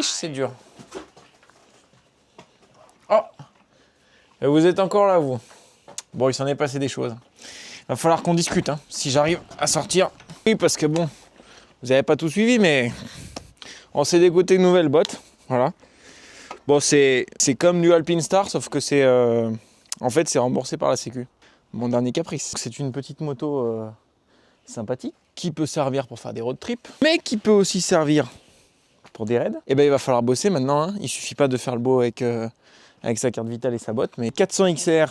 C'est dur. Oh, et vous êtes encore là, vous. Bon, il s'en est passé des choses. Va falloir qu'on discute, hein, si j'arrive à sortir. Oui, parce que bon, vous n'avez pas tout suivi, mais on s'est dégoté une nouvelle botte. Voilà. Bon, c'est comme du Alpine Star, sauf que c'est en fait, c'est remboursé par la Sécu. Mon dernier caprice. C'est une petite moto sympathique qui peut servir pour faire des road trips, mais qui peut aussi servir pour des raids. Et ben, il va falloir bosser maintenant. Hein. Il suffit pas de faire le beau avec sa carte vitale et sa botte, mais 400 XR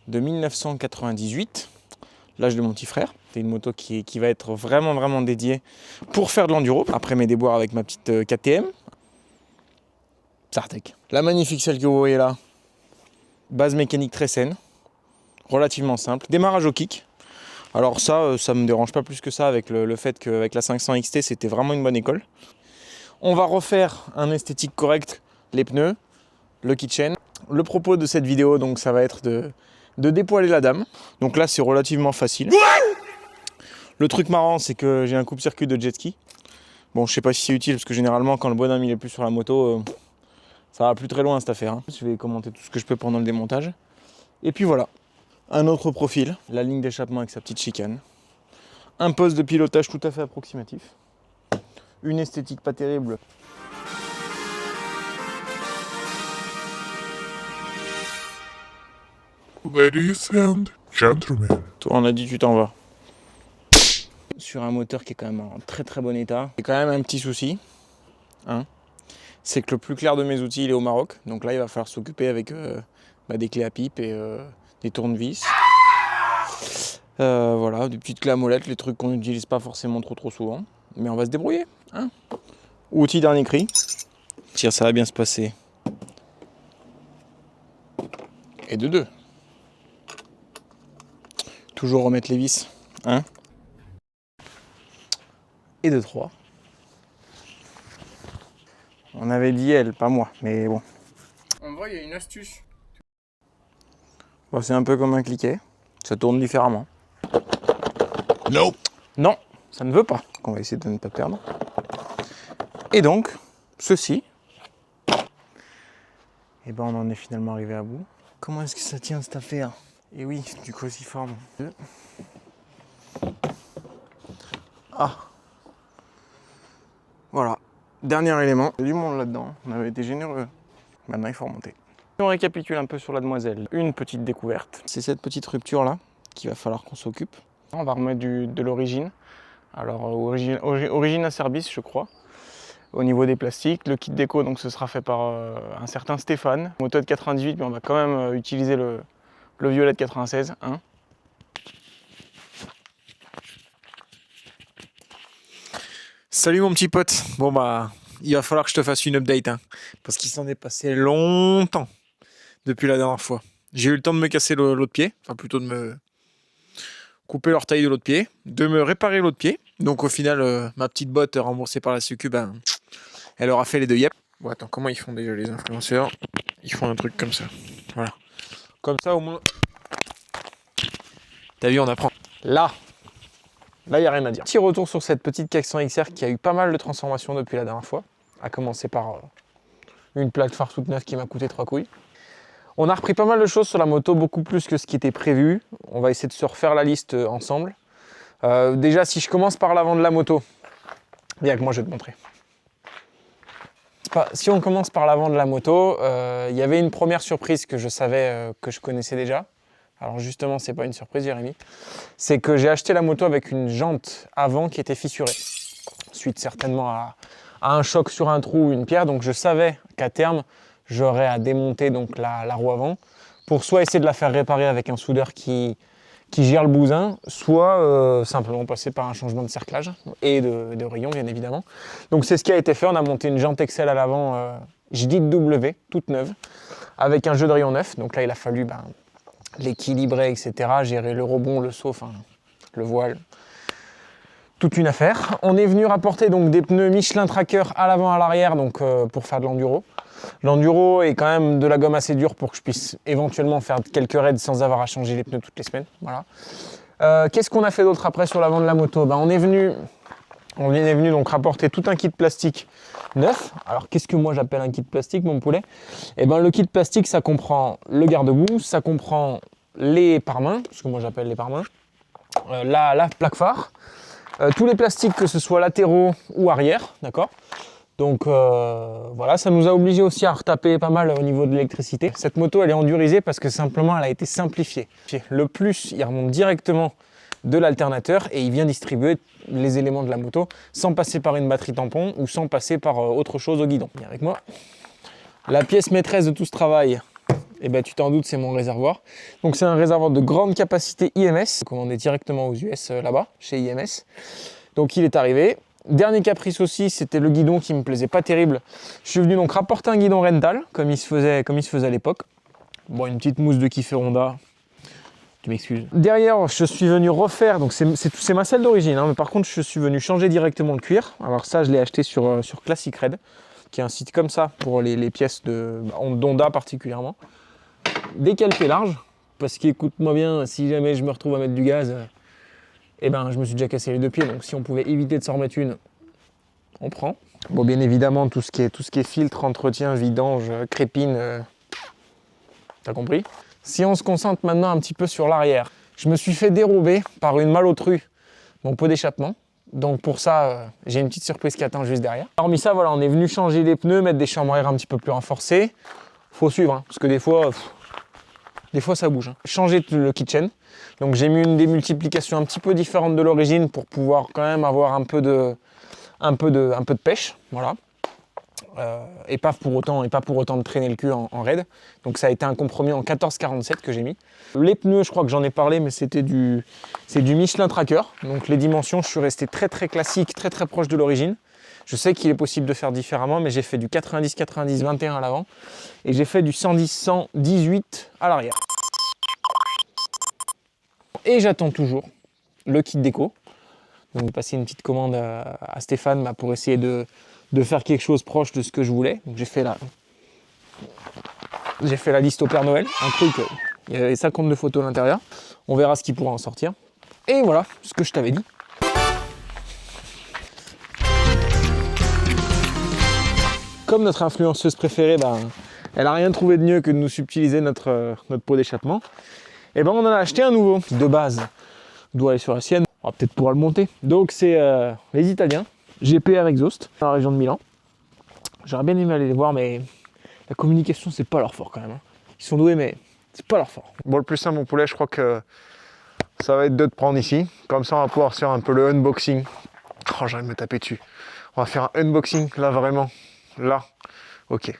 de 1998, l'âge de mon petit frère. C'est une moto qui va être vraiment dédiée pour faire de l'enduro. Après mes déboires avec ma petite KTM. Sartec. La magnifique celle que vous voyez là. Base mécanique très saine. Relativement simple. Démarrage au kick. Alors ça me dérange pas plus que ça avec le fait qu'avec la 500 XT, c'était vraiment une bonne école. On va refaire un esthétique correct, les pneus, le kitchen. Le propos de cette vidéo, donc, ça va être de dépoiler la dame. Donc là, c'est relativement facile. Le truc marrant, c'est que j'ai un coupe-circuit de jet ski. Bon, je sais pas si c'est utile, parce que généralement, quand le bonhomme il est plus sur la moto, ça va plus très loin cette affaire. Hein. Je vais commenter tout ce que je peux pendant le démontage. Et puis voilà, un autre profil, la ligne d'échappement avec sa petite chicane. Un poste de pilotage tout à fait approximatif. Une esthétique pas terrible. Ladies and gentlemen. Toi, on a dit tu t'en vas. Sur un moteur qui est quand même en très bon état. Il y a quand même un petit souci. Hein, c'est que le plus clair de mes outils, il est au Maroc. Donc là, il va falloir s'occuper avec des clés à pipe et des tournevis. Voilà, des petites clés à molette, les trucs qu'on n'utilise pas forcément trop souvent. Mais on va se débrouiller. Hein. Outil dernier cri. Tiens, ça va bien se passer. Et de 2. Toujours remettre les vis. Hein. Et de 3. On avait dit elle, pas moi, mais bon. En vrai, il y a une astuce. Bon, c'est un peu comme un cliquet. Ça tourne différemment. Nope. Non, ça ne veut pas. On va essayer de ne pas perdre. Et donc, ceci. Et ben, on en est finalement arrivé à bout. Comment est-ce que ça tient cette affaire? Et oui, du cruciforme. Ah. Voilà. Dernier élément. Il y a du monde là-dedans. On avait été généreux. Maintenant, il faut remonter. On récapitule un peu sur la demoiselle. Une petite découverte. C'est cette petite rupture-là qu'il va falloir qu'on s'occupe. On va remettre de l'origine. Alors, origine à service, je crois. Au niveau des plastiques. Le kit déco, donc, ce sera fait par un certain Stéphane. Moto de 98, mais on va quand même utiliser le violet de 96. Hein. Salut mon petit pote. Bon bah, il va falloir que je te fasse une update, hein, parce qu'il s'en est passé longtemps depuis la dernière fois. J'ai eu le temps de me casser l'autre pied, enfin plutôt de me couper l'orteil de l'autre pied, de me réparer l'autre pied. Donc au final, ma petite botte remboursée par la Sécu, ben, elle aura fait les 2 yep. Bon attends, comment ils font déjà les influenceurs? Ils font un truc comme ça. Voilà. Comme ça au moins... T'as vu, on apprend. Là, il n'y a rien à dire. Petit retour sur cette petite 400 XR qui a eu pas mal de transformations depuis la dernière fois. À commencer par une plaque phare toute neuve qui m'a coûté 3 couilles. On a repris pas mal de choses sur la moto, beaucoup plus que ce qui était prévu. On va essayer de se refaire la liste ensemble. Déjà, si je commence par l'avant de la moto, viens que moi je vais te montrer. Si on commence par l'avant de la moto, il y avait une première surprise que je savais, que je connaissais déjà. Alors justement, c'est pas une surprise, Jérémy. C'est que j'ai acheté la moto avec une jante avant qui était fissurée. Suite certainement à un choc sur un trou ou une pierre. Donc je savais qu'à terme, j'aurais à démonter donc la roue avant pour soit essayer de la faire réparer avec un soudeur qui gère le bousin, soit simplement passer par un changement de cerclage et de rayon, bien évidemment. Donc c'est ce qui a été fait. On a monté une jante Excel à l'avant, JW, toute neuve, avec un jeu de rayon neuf. Donc là, il a fallu... l'équilibrer, etc., gérer le rebond, le saut, enfin, le voile, toute une affaire. On est venu rapporter donc des pneus Michelin Tracker à l'avant et à l'arrière, donc pour faire de l'enduro. L'enduro est quand même de la gomme assez dure pour que je puisse éventuellement faire quelques raids sans avoir à changer les pneus toutes les semaines. Voilà. Qu'est-ce qu'on a fait d'autre après sur l'avant de la moto? On est venu On est venu donc rapporter tout un kit plastique neuf. Alors qu'est-ce que moi j'appelle un kit plastique, mon poulet? Eh ben le kit plastique, ça comprend le garde-boue, ça comprend les pare-mains, ce que moi j'appelle les pare-mains, la plaque phare, tous les plastiques, que ce soit latéraux ou arrière, d'accord? Donc voilà, ça nous a obligé aussi à retaper pas mal au niveau de l'électricité. Cette moto, elle est endurisée parce que simplement elle a été simplifiée. Le plus, il remonte directement de l'alternateur et il vient distribuer les éléments de la moto sans passer par une batterie tampon ou sans passer par autre chose au guidon. Viens avec moi. La pièce maîtresse de tout ce travail, eh ben, tu t'en doutes, c'est mon réservoir. Donc c'est un réservoir de grande capacité IMS, commandé directement aux US là-bas, chez IMS. Donc il est arrivé. Dernier caprice aussi, c'était le guidon qui me plaisait pas terrible. Je suis venu donc rapporter un guidon rental, comme il se faisait à l'époque. Bon, une petite mousse de Kiffer Honda. Tu m'excuses. Derrière, je suis venu refaire, donc c'est ma selle d'origine, hein, mais par contre, je suis venu changer directement le cuir. Alors ça, je l'ai acheté sur Classic Red, qui est un site comme ça pour les pièces d'Honda particulièrement. Décalqué large, parce qu'écoute-moi bien, si jamais je me retrouve à mettre du gaz, eh ben, je me suis déjà cassé les deux pieds, donc si on pouvait éviter de s'en remettre une, on prend. Bon, bien évidemment, tout ce qui est filtre, entretien, vidange, crépine, t'as compris? Si on se concentre maintenant un petit peu sur l'arrière, je me suis fait dérober par une malotru mon pot d'échappement. Donc pour ça, j'ai une petite surprise qui attend juste derrière. Hormis ça, voilà, on est venu changer les pneus, mettre des chambres à air un petit peu plus renforcées. Faut suivre, hein, parce que des fois ça bouge. Hein. Changer le kitchen. Donc j'ai mis une démultiplication un petit peu différente de l'origine pour pouvoir quand même avoir un peu de pêche. Voilà. Et pas pour autant de traîner le cul en raid. Donc ça a été un compromis en 14,47 que j'ai mis. Les pneus, je crois que j'en ai parlé, mais c'est du Michelin Tracker. Donc les dimensions, je suis resté très classique, très proche de l'origine. Je sais qu'il est possible de faire différemment, mais j'ai fait du 90-90-21 à l'avant et j'ai fait du 110-118 à l'arrière. Et j'attends toujours le kit déco. Donc j'ai passé une petite commande à Stéphane pour essayer de faire quelque chose proche de ce que je voulais. Donc j'ai fait la liste au Père Noël, un truc, il y avait 52 photos à l'intérieur. On verra ce qui pourra en sortir. Et voilà, ce que je t'avais dit. Comme notre influenceuse préférée, elle n'a rien trouvé de mieux que de nous subtiliser notre pot d'échappement. Et on en a acheté un nouveau, qui de base doit aller sur la sienne. On va peut-être pouvoir le monter. Donc c'est les Italiens, GPR Exhaust, dans la région de Milan. J'aurais bien aimé aller les voir, mais la communication, c'est pas leur fort quand même. Hein. Ils sont doués, mais c'est pas leur fort. Bon, le plus simple, mon poulet, je crois que ça va être de te prendre ici. Comme ça, on va pouvoir faire un peu le unboxing. Oh, j'ai envie de me taper dessus. On va faire un unboxing, là, vraiment. Là. Ok.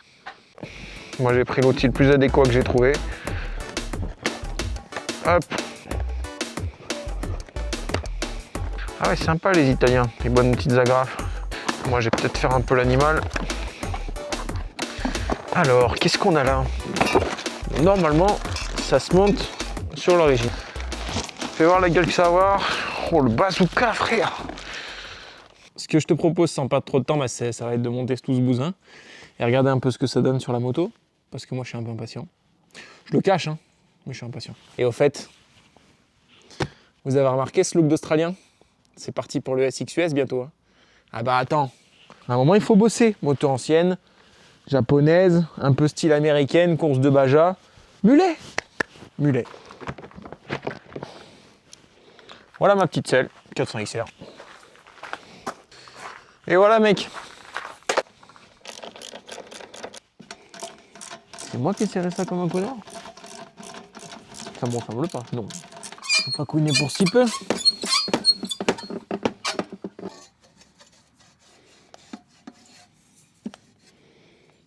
Moi, j'ai pris l'outil le plus adéquat que j'ai trouvé. Hop. Ah ouais, sympa les Italiens, les bonnes petites agrafes. Moi, je vais peut-être faire un peu l'animal. Alors, qu'est-ce qu'on a là? Normalement, ça se monte sur l'origine. Fais voir la gueule que ça va avoir. Oh, le bazooka, frère! Ce que je te propose, sans pas trop de temps, ça va être de monter tout ce bousin et regarder un peu ce que ça donne sur la moto. Parce que moi, je suis un peu impatient. Je le cache, hein, mais je suis impatient. Et au fait, vous avez remarqué ce look d'Australien? C'est parti pour le SXUS bientôt. Hein. Ah bah attends, à un moment il faut bosser. Moto ancienne, japonaise, un peu style américaine, course de Baja. Mulet. Voilà ma petite selle, 400 XR. Et voilà mec. C'est moi qui ai serré ça comme un connard? Ça me ressemble pas, non. Faut pas couiner pour si peu.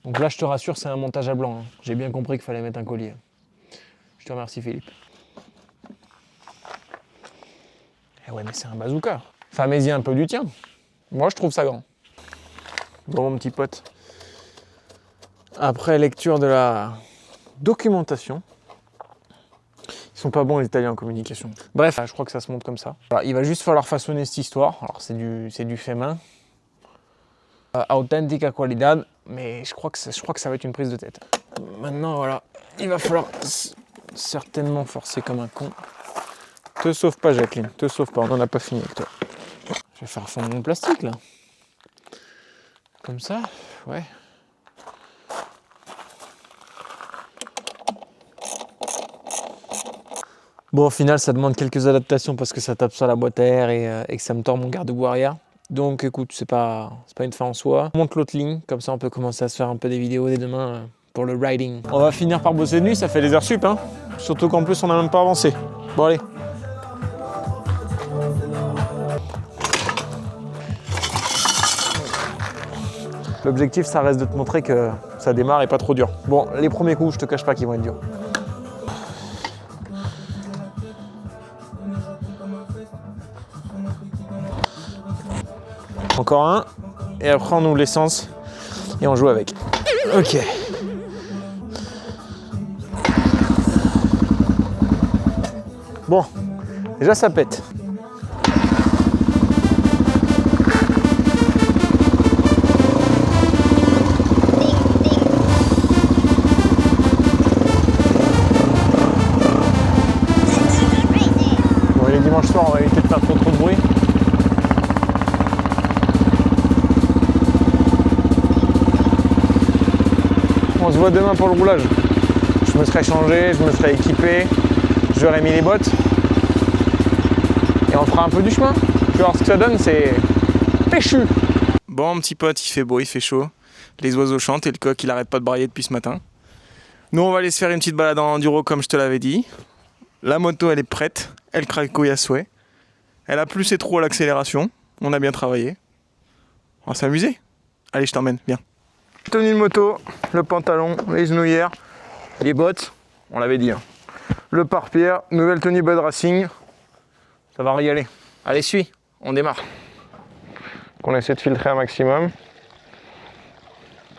Donc là, je te rassure, c'est un montage à blanc. Hein. J'ai bien compris qu'il fallait mettre un collier. Je te remercie, Philippe. Eh ouais, mais c'est un bazooka. Famez-y un peu du tien. Moi, je trouve ça grand. Bon, mon petit pote. Après lecture de la documentation, ils sont pas bons les Italiens en communication. Bref, je crois que ça se monte comme ça. Voilà, il va juste falloir façonner cette histoire. Alors, c'est du fait main. Authentica qualidad, mais je crois que ça va être une prise de tête. Maintenant, voilà, il va falloir certainement forcer comme un con. Te sauve pas, Jacqueline, te sauve pas, on n'en a pas fini avec toi. Je vais faire fondre mon plastique là. Comme ça, ouais. Bon, au final, ça demande quelques adaptations parce que ça tape sur la boîte à air et que ça me tord mon garde-boue arrière. Donc écoute, c'est pas une fin en soi. On monte l'autre ligne, comme ça on peut commencer à se faire un peu des vidéos dès demain pour le riding. On va finir par bosser de nuit, ça fait des heures sup, hein. Surtout qu'en plus on n'a même pas avancé. Bon allez. L'objectif, ça reste de te montrer que ça démarre et pas trop dur. Bon, les premiers coups, je te cache pas qu'ils vont être durs. Encore un, et après on ouvre l'essence et on joue avec. Ok. Bon, déjà ça pète. Bon, les dimanches soirs, on va éviter de faire trop de bruit. On se voit demain pour le roulage. Je me serai changé, je me serai équipé, j'aurai mis les bottes et on fera un peu du chemin. Tu vas voir ce que ça donne, c'est péchu. Bon, mon petit pote, il fait beau, il fait chaud. Les oiseaux chantent et le coq il arrête pas de brailler depuis ce matin. Nous on va aller se faire une petite balade en enduro comme je te l'avais dit. La moto elle est prête, elle cracouille à souhait. Elle a plus ses trous à l'accélération, on a bien travaillé. On va s'amuser. Allez, je t'emmène, viens. Tenue de moto, le pantalon, les genouillères, les bottes, on l'avait dit. Hein. Le pare-pierre, nouvelle tenue Bud Racing, ça va régaler. Allez, suis, on démarre. On essaie de filtrer un maximum.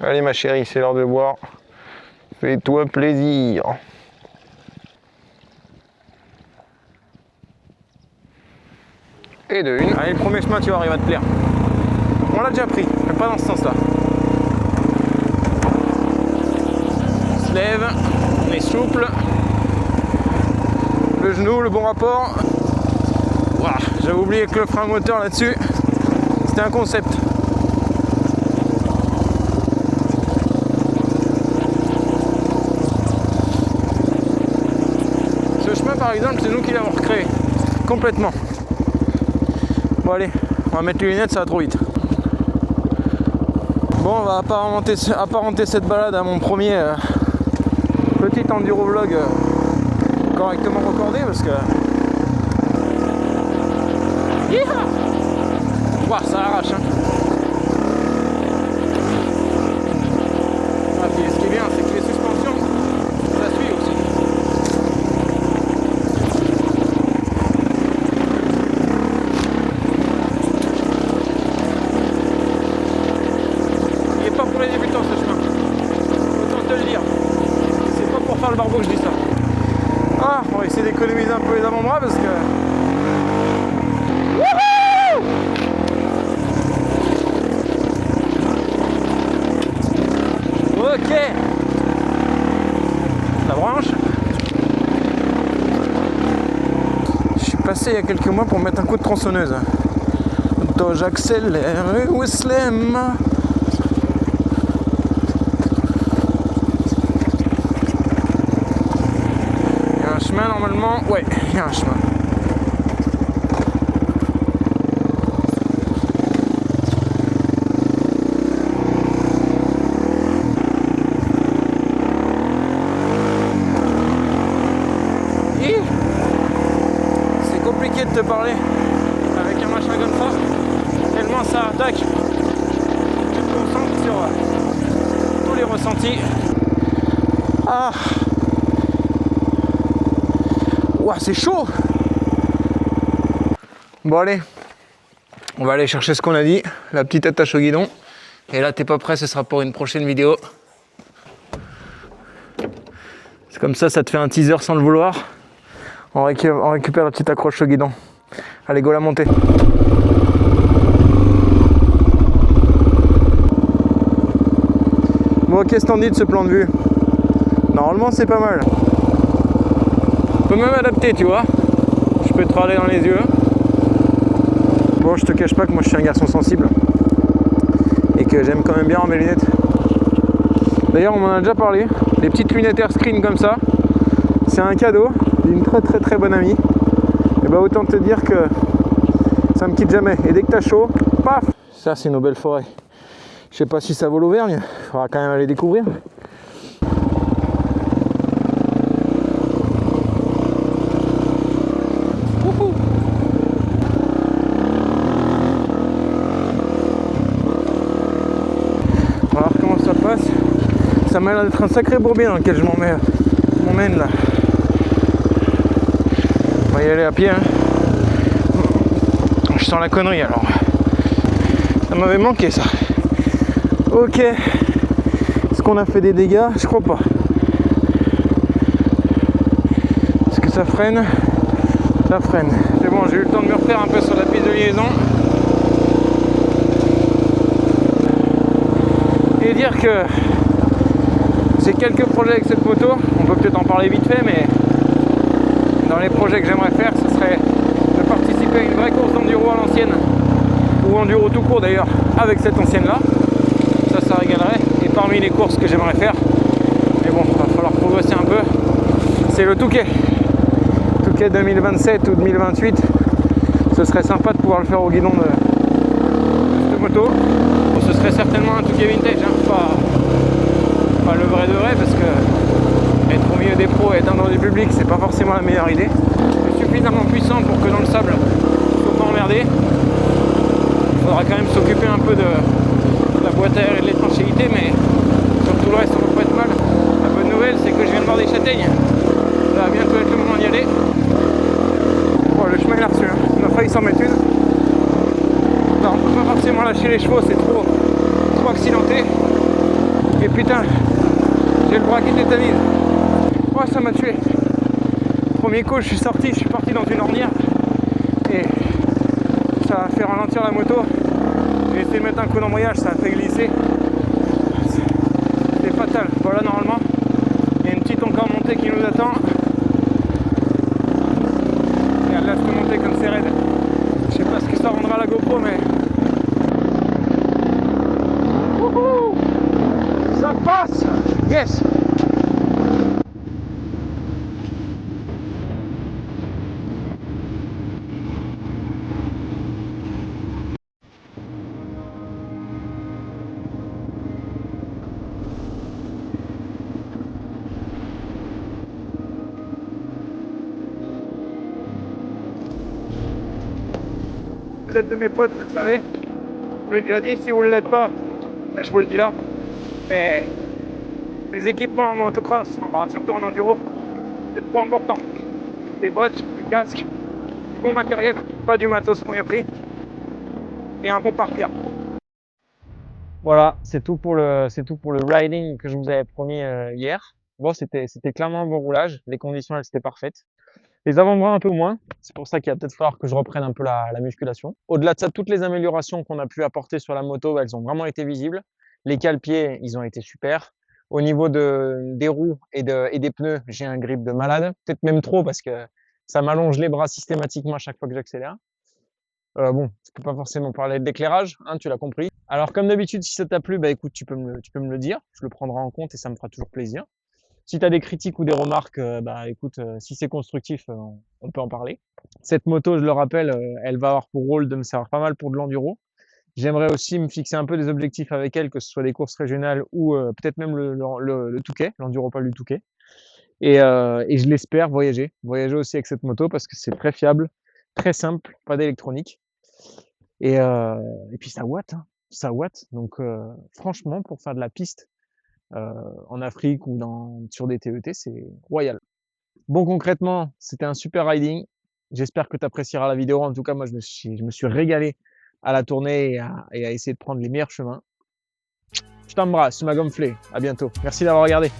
Allez ma chérie, c'est l'heure de boire. Fais-toi plaisir. Et de une. Allez, le premier chemin, tu vois, il va te plaire. On l'a déjà pris, mais pas dans ce sens-là. On se lève, on est souple. Le genou, le bon rapport. Wow, j'avais oublié que le frein moteur là-dessus, c'était un concept. Ce chemin par exemple, c'est nous qui l'avons recréé. Complètement. Bon allez, on va mettre les lunettes, ça va trop vite. Bon, on va apparenter cette balade à mon premier petit enduro vlog correctement recordé parce que... Wow, ça arrache hein. Ah, puis, ce qui est bien, c'est que les suspensions, ça suit aussi. Il n'est pas pour les débutants ce chemin. Autant te le dire. C'est pas pour faire le barbeau que je dis ça. Ah, on va essayer d'économiser un peu les avant-bras parce que... Ok. La branche. Je suis passé il y a quelques mois pour mettre un coup de tronçonneuse. Donc j'accélère et slam. Il y a un chemin normalement. Ouais, il y a un chemin. De te parler avec un machin comme ça, tellement ça attaque. Tu te concentres sur tous les ressentis. Ah, ouah, c'est chaud. Bon allez, on va aller chercher ce qu'on a dit, la petite attache au guidon. Et là t'es pas prêt, ce sera pour une prochaine vidéo. C'est comme ça te fait un teaser sans le vouloir. On récupère la petite accroche au guidon. Allez, go la montée. Bon, qu'est-ce qu'on dit de ce plan de vue? Normalement, c'est pas mal. On peut même adapter, tu vois. Je peux te regarder dans les yeux. Bon, Bon, je te cache pas que moi je suis un garçon sensible et que j'aime quand même bien mes lunettes. D'ailleurs, on m'en a déjà parlé. Les petites lunettes AirScreen comme ça, c'est un cadeau d'une très bonne amie. Et bah autant te dire que ça me quitte jamais. Et dès que t'as chaud, paf! Ça, c'est nos belles forêts. Je sais pas si ça vaut l'Auvergne, il faudra quand même aller découvrir. On va voir comment ça passe. Ça m'a l'air d'être un sacré bourbier dans lequel je m'emmène là. On va y aller à pied. Hein. Je sens la connerie alors. Ça m'avait manqué ça. Ok. Est-ce qu'on a fait des dégâts? Je crois pas. Est-ce que ça freine? Ça freine. C'est bon, j'ai eu le temps de me refaire un peu sur la piste de liaison. Et dire que j'ai quelques projets avec cette moto. On peut peut-être en parler vite fait, mais dans les projets que j'aimerais faire, ce serait de participer à une vraie course d'enduro à l'ancienne, ou enduro tout court d'ailleurs, avec cette ancienne là. Ça régalerait. Et parmi les courses que j'aimerais faire, mais bon, il va falloir progresser un peu, c'est le Touquet 2027 ou 2028. Ce serait sympa de pouvoir le faire au guidon de cette moto. Bon, ce serait certainement un Touquet vintage, hein, pas le vrai de vrai, parce que être au milieu des pros et être dans du public, c'est pas forcément la meilleure idée. Je suis suffisamment puissant pour que dans le sable, je ne sois pas emmerdé. Il faudra quand même s'occuper un peu de la boîte à air et de l'étanchéité, mais sur tout le reste, on ne va pas être mal. La bonne nouvelle, c'est que je viens de voir des châtaignes. Ça va bientôt être le moment d'y aller. Oh, le chemin est là-dessus, hein. On a failli s'en mettre une. Non, on ne peut pas forcément lâcher les chevaux, c'est trop accidenté. Et putain, j'ai le bras qui tétanise. Oh, ça m'a tué. Premier coup, je suis parti dans une ornière. Et ça a fait ralentir la moto. J'ai essayé de mettre un coup d'embrayage, ça a fait glisser. C'est fatal. Voilà, normalement, il y a une petite encore montée qui nous attend. Regarde là, cette montée comme c'est raide. Je sais pas ce que ça rendra à la GoPro, mais... Wouhou! Ça passe! Yes! Vous êtes de mes potes, vous le savez. Je vous l'ai déjà dit, si vous ne l'êtes pas, ben je vous le dis là. Mais les équipements en motocross, surtout en enduro, c'est trop important. Des bottes, du casque, du bon matériel, pas du matos qu'on y a pris, et un bon pare-pierre. Voilà, c'est tout pour le riding que je vous avais promis hier. Bon, c'était clairement un bon roulage. Les conditions, elles, étaient parfaites. Les avant-bras un peu moins, c'est pour ça qu'il va peut-être falloir que je reprenne un peu la musculation. Au-delà de ça, toutes les améliorations qu'on a pu apporter sur la moto, elles ont vraiment été visibles. Les cale-pieds, ils ont été super. Au niveau des roues et des pneus, j'ai un grip de malade, peut-être même trop parce que ça m'allonge les bras systématiquement à chaque fois que j'accélère. Bon, je peux pas forcément parler d'éclairage, hein, tu l'as compris. Alors comme d'habitude, si ça t'a plu, bah écoute, tu peux me le dire, je le prendrai en compte et ça me fera toujours plaisir. Si tu as des critiques ou des remarques, bah écoute, si c'est constructif, on peut en parler. Cette moto, je le rappelle, elle va avoir pour rôle de me servir pas mal pour de l'enduro. J'aimerais aussi me fixer un peu des objectifs avec elle, que ce soit des courses régionales ou peut-être même le Touquet, l'enduropal du Touquet. Et je l'espère voyager aussi avec cette moto parce que c'est très fiable, très simple, pas d'électronique. Et puis ça watt, hein, ça watt. Donc franchement, pour faire de la piste, en Afrique ou sur des TET, c'est royal. Bon, concrètement, c'était un super riding. J'espère que tu apprécieras la vidéo. En tout cas, moi, je me suis régalé à la tournée et à essayer de prendre les meilleurs chemins. Je t'embrasse, tu m'as gonflé. À bientôt. Merci d'avoir regardé.